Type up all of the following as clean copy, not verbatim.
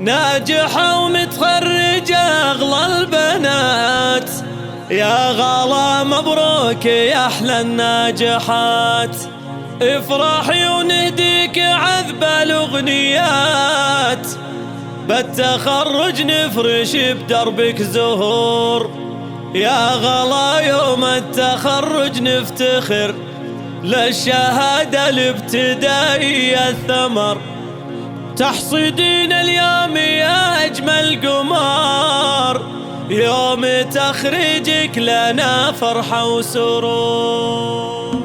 ناجحة ومتخرجة أغلى البنات، يا غلا مبروك يا أحلى الناجحات. افرحي ونهديك عذب الأغنيات، بالتخرج نفرش بدربك زهور. يا غلا يوم التخرج نفتخر، للشهادة الابتدائية الثمر. تحصدين اليوم يا أجمل قمر، يوم تخرجك لنا فرحة وسرور.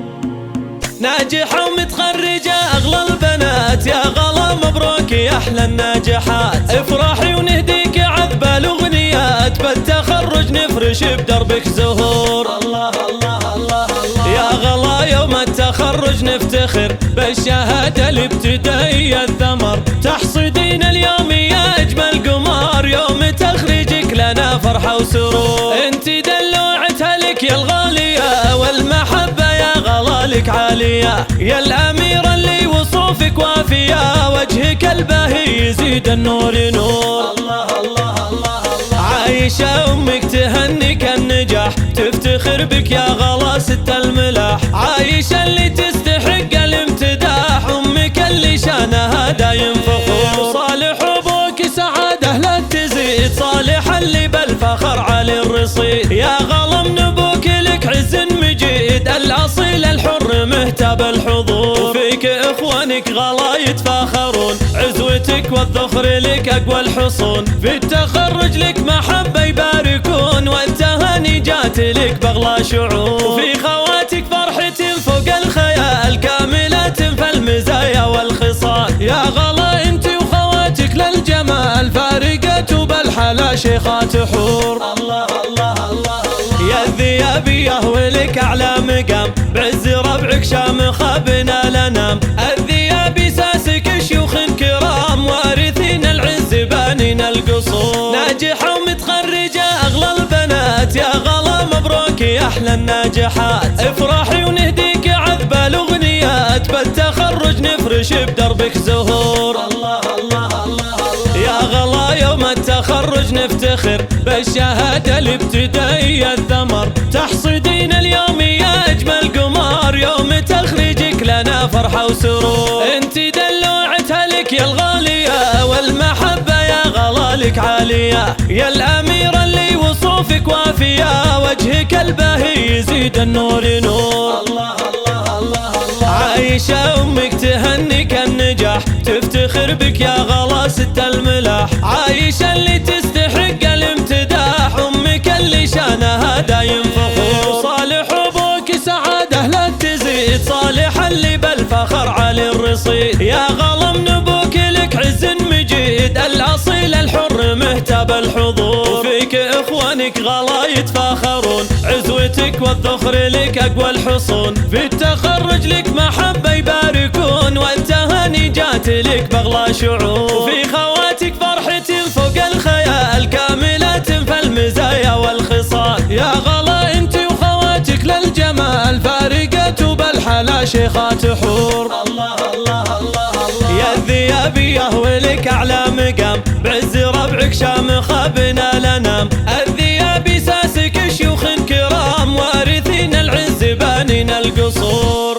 ناجحة ومتخرجة أغلى البنات، يا غلا مبروك يا أحلى الناجحات. افرحي ونهديك عذب الأغنيات، بالتخرج نفرش بدربك زهور. الله الله الله الله، يا غلا يوم التخرج نفتخر، بالشهادة الابتدائية الثمر. تحصدين اليوم يا أجمل قمر، يوم تخرجك لنا فرحة وسرور. انت دلوعتها لك يا الغالية، والمحبة يا غلا لك عالية. يا الأميرة اللي وصوفك وافية، وجهك الباهي يزيد النور نور. الله الله الله الله، عايشة أمك تهنيك النجاح، تفتخر بك يا غلا ست الملاح. عايشة اللي تستحق الامتداح، أمك اللي شانها دايم فخور. صالح أبوك سعادة لا تزيد، صالح اللي بالفخر علي الرصيد. يا غلا من أبوك لك عز مجيد، الأصيل الحر مهتاب الحضور. فيك إخوانك غلا يتفاخرون، عزوتك والذخر لك أقوى الحصون. في التخرج لك محبة يباركون، والتهاني جات لك بأغلى شعور. في خواتك فرحة فوق الخيال، كاملة فالمزايا والخصال. يا غلا انت وخواتك للجمال، فارقات بالحلا شيخات حور. الله الله الله الله، يا الذيابية ولك أعلى مقام، بعز ربعك شامخة بنا لنام. الذيابي ساسك شيوخ كرام، وارثين العز بانين القصور. ناجحة ومتخرجة أغلى البنات، يا غلا مبروك يا أحلى الناجحات. افرحي ونهديك عذب الأغنيات، بالتخرج نفرش بدربك زهور. الله الله الله الله، يا غلا يوم التخرج نفتخر، بالشهادة الابتدائية الثمر. تحصدين اليوم يا أجمل قمر، يوم تخرجك لنا فرحة وسرور. انت دلوعتها لك يا الغالية، والمحبة يا غلا لك عالية. يا الأميرة اللي وصوفك وافية، وجهك الباهي يزيد النور نور. الله الله الله الله، عايشة أمك تهنيك النجاح، تفتخر بك يا غلا ست الملاح. عايشة اللي تستحق الامتداح، أمك اللي شانها دايم فخور. صالح أبوك سعادة لا تزيد، صالح اللي بالفخر علي الرصيد. يا غلا من أبوك لك عز مجيد، الأصيل الحر مهتاب الحضور. فيك إخوانك غلا يتفاخرون، عزوتك والذخر لك أقوى الحصون. في التخرج لك محبة يباركون، والتهاني جات لك بأغلى شعور. في خواتك فرحة فوق الخيال، كاملة فالمزايا والخصال. يا غلا انت وخواتك للجمال، فارقات بالحلا شيخات حور. الله الله الله الله، يا الذيابية ولك أعلى مقام، بعز ربعك شامخة بنا لنام. الذيابي ساسك شيوخ كرام، وارثين العز بانين القصور.